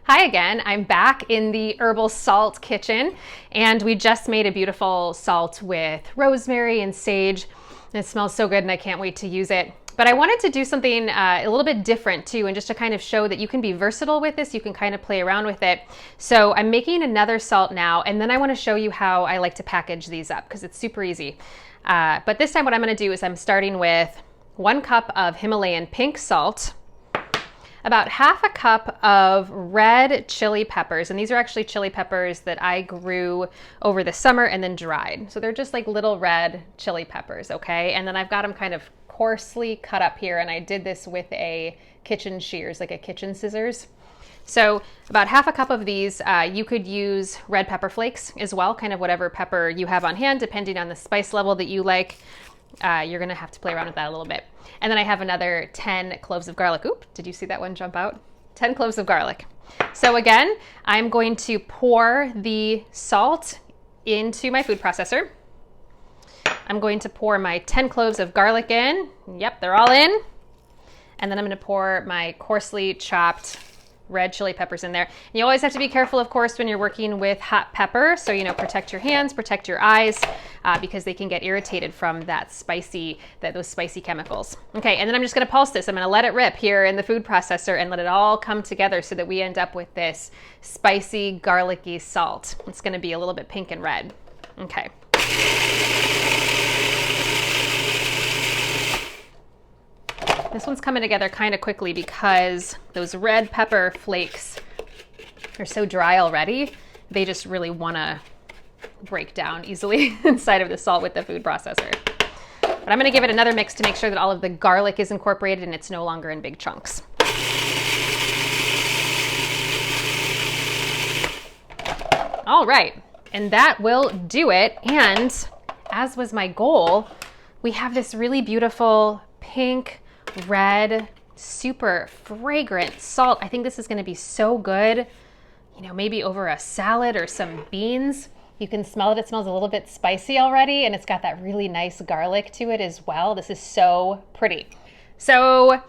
Hi again, I'm back in the herbal salt kitchen, and we just made a beautiful salt with rosemary and sage. It smells so good and I can't wait to use it. But I wanted to do something a little bit different too, and just to kind of show that you can be versatile with this, you can kind of play around with it. So I'm making another salt now, and then I want to show you how I like to package these up because it's super easy. But this time what I'm going to do is I'm starting with 1 cup of Himalayan pink salt, about half a cup of red chili peppers, and these are actually chili peppers that I grew over the summer and then dried. So they're just like little red chili peppers, okay? And then I've got them kind of coarsely cut up here, and I did this with a kitchen shears, like a kitchen scissors. So about half a cup of these. You could use red pepper flakes as well, kind of whatever pepper you have on hand, depending on the spice level that you like. You're gonna have to play around with that a little bit. And then I have another 10 cloves of garlic. Oop, did you see that one jump out? 10 cloves of garlic. So again, I'm going to pour the salt into my food processor. I'm going to pour my 10 cloves of garlic in. Yep, they're all in. And then I'm gonna pour my coarsely chopped red chili peppers in there. And you always have to be careful, of course, when you're working with hot pepper. So, protect your hands, protect your eyes, because they can get irritated from those spicy chemicals. Okay, and then I'm just gonna pulse this. I'm gonna let it rip here in the food processor and let it all come together so that we end up with this spicy, garlicky salt. It's gonna be a little bit pink and red. Okay. This one's coming together kind of quickly because those red pepper flakes are so dry already. They just really want to break down easily inside of the salt with the food processor. But I'm going to give it another mix to make sure that all of the garlic is incorporated and it's no longer in big chunks. All right, and that will do it. And as was my goal, we have this really beautiful pink, red, super fragrant salt. I think this is going to be so good, maybe over a salad or some beans. You can smell it. It smells a little bit spicy already, and it's got that really nice garlic to it as well. This is so pretty. So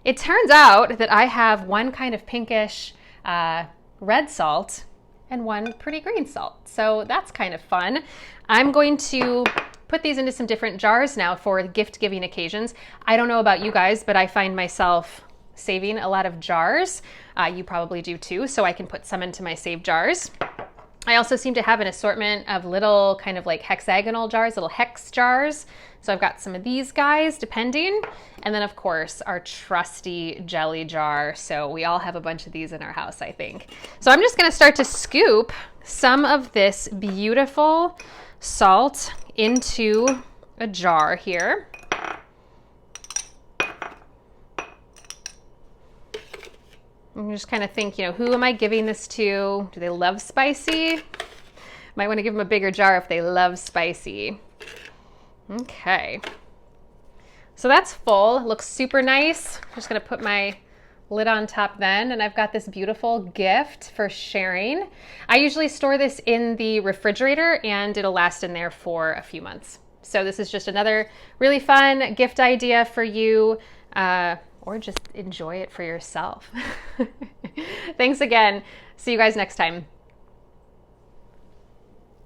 it turns out that I have one kind of pinkish red salt and one pretty green salt. So that's kind of fun. I'm going to put these into some different jars now for gift giving occasions. I don't know about you guys, but I find myself saving a lot of jars. You probably do too, so I can put some into my saved jars. I also seem to have an assortment of little kind of like hexagonal jars, little hex jars. So I've got some of these guys, depending. And then of course our trusty jelly jar. So we all have a bunch of these in our house, I think. So I'm just gonna start to scoop some of this beautiful salt into a jar here. And just kind of think, who am I giving this to? Do they love spicy? Might want to give them a bigger jar if they love spicy. Okay. So that's full. It looks super nice. I'm just going to put my lid on top then, and I've got this beautiful gift for sharing. I usually store this in the refrigerator and it'll last in there for a few months. So this is just another really fun gift idea for you, or just enjoy it for yourself. Thanks again. See you guys next time.